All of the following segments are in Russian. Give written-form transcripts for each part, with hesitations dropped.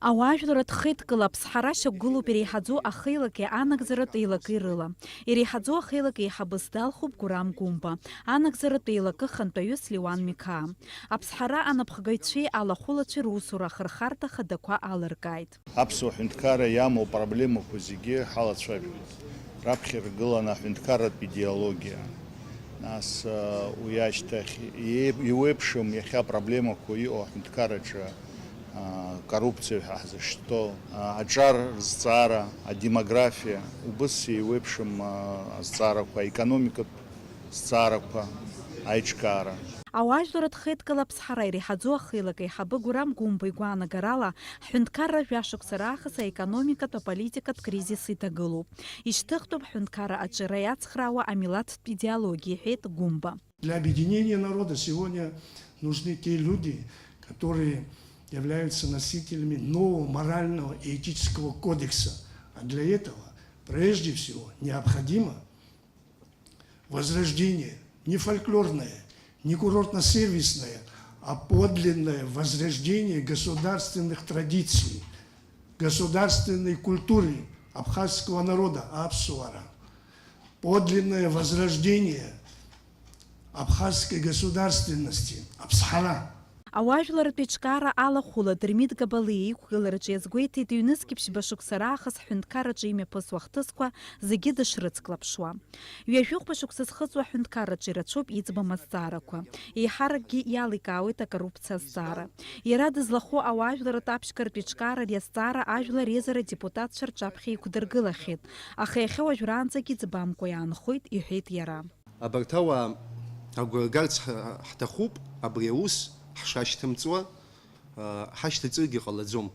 Ауаажәларатә хеидкыла аԥсҳара шьақәгылоуп иреиҳаӡоу ахеилаки анагӡаратә еилаки рыла. Иреиҳаӡоу ахеилак еиҳабыс далхуп Гәырам Гәымба, анагӡаратә еилакы хантәаҩыс Леуан Миқаа. Аԥсҳара анапхгаҩцәеи алахәылацәеи русура ахырхарҭа хадақәа алыркааит. Аԥсуа ҳәынҭқарра иамоу проблемақәа зегьы ҳалацәажәоит. Раԥхьа иргылан аҳәынҭқарратә идеологиа. Нас уи ашьҭахь иуеиԥшым иахьа проблемақәа иҟоу аҳәынҭқарраҿы коррупциа ҳәа ҳзышьҭоу, аҿар зҵаара, адемографиа, убыс иуеиԥшым азҵаарақәа, аекономикатә зҵаарақәа, аиҿкаара. Ауаажәларатә хеидкыла аԥсҳара иреиҳаӡоу ахеилак еиҳабы Гәырам Гәымба игәаанагарала ҳҳәынҭқарра жәашықәса раахыс аекономикатә аполитикатә кризис иҭагылоуп. Ишьҭыхтәуп ҳҳәынҭқарра аҿиара иацхраауа амилаҭтә идеологиа, иҳәеит Гәымба. Для объединения народа сегодня нужны те люди, которые являются носителями нового морального и этического кодекса. А для этого прежде всего необходимо возрождение, не фольклорное, не курортно-сервисное, а подлинное возрождение государственных традиций, государственной культуры абхазского народа, Апсуара. Подлинное возрождение абхазской государственности, Аԥсҳара. Ауаажәларатә еиҿкаара алахәыла Дырмит Габалиа иқәгылараҿы иазгәеиҭеит ҩнызқьи ԥшьба-шықәса раахыс ҳҳәынҭқарраҿы имҩаԥысуа ахҭысқәа зегьы дышрыцклаԥшуа. Ҩажәихәба шықәса зхыҵуа аҳәынҭқарраҿы ирацәоуп иӡбам азҵаарақәа. Еиҳаракгьы иаликаауеит акоррупциа азҵаара. Иара дызлахәу ауаажәларатә аԥшьгаратә еиҿкаара ари азҵаара ажәлар реизара адепутатцәа рҿаԥхьа иқәдыргылахьеит. Аха иахьа уажәраанӡагьы ӡбамкәа иаанхоит, иҳәеит иара. Абарҭ ауаа агәыргарц ҳҭахуп, абри аус ҳшашьҭымҵуа ҳашьҭаҵыргьы ҟалаӡом.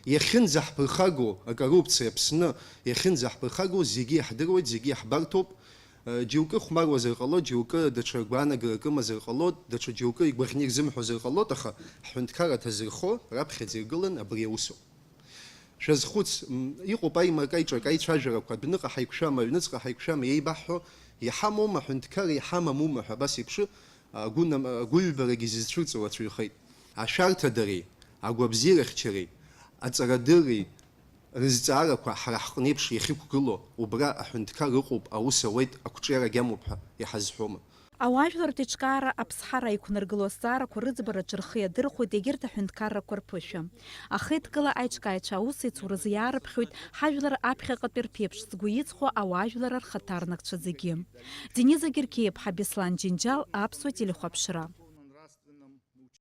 Иахьынӡаҳԥырхагоу акоррупциа Аԥсны, иахьынӡаҳԥырхагоу зегьы иаҳдыруеит, зегьы иаҳбарҭоуп. Џьоукы хәмаруазар ҟалоит, џьоукы даҽа гәаанагарак имазар ҟалоит, даҽа џьоукы игәаӷьны ирзымҳәозар ҟалоит, аха ҳҳәынҭқарра ҭазырхо раԥхьаӡа иргылан абри аусуп. Шәазхәыц, иҟоуп аимак аиҿак аицәажәарақәа, адәныҟа ҳаиқәшәама, аҩныҵҟа ҳаиқәшәама иеибаҳҳәо, иҳамоума ҳҳәынҭқарра, иҳамамума ҳәа абас еиԥшы агәыҩбарагьы зызцәырҵуа ацәырхеит. Ашәарҭадареи, агәабзиарахьчареи, аҵарадырреи рызҵаарақәа ҳара ҳҟны еиԥш иахьықәгыло, убра аҳәынҭқар ыҟоуп, аус ауеит, ақәҿиара агьамоуп ҳәа иҳазҳәома. Ауаажәларатә еиҿкаара аԥсҳара иқәнаргыло азҵаарақәа рыӡбараҿы рхы иадырхәоит егьырҭ аҳәынҭқаррақәа рԥышәа. Ахеидкыла аиҿкааҩцәа аусеицуразы иаарыԥхьоит ҳажәлар аԥхьаҟатәи рԥеиԥш згәы иҵхо ауаажәлар рхаҭарнакцәа зегьы. Дениза Геркеев, Беслан Џьынџьал, Аԥсуа телехәаԥшра.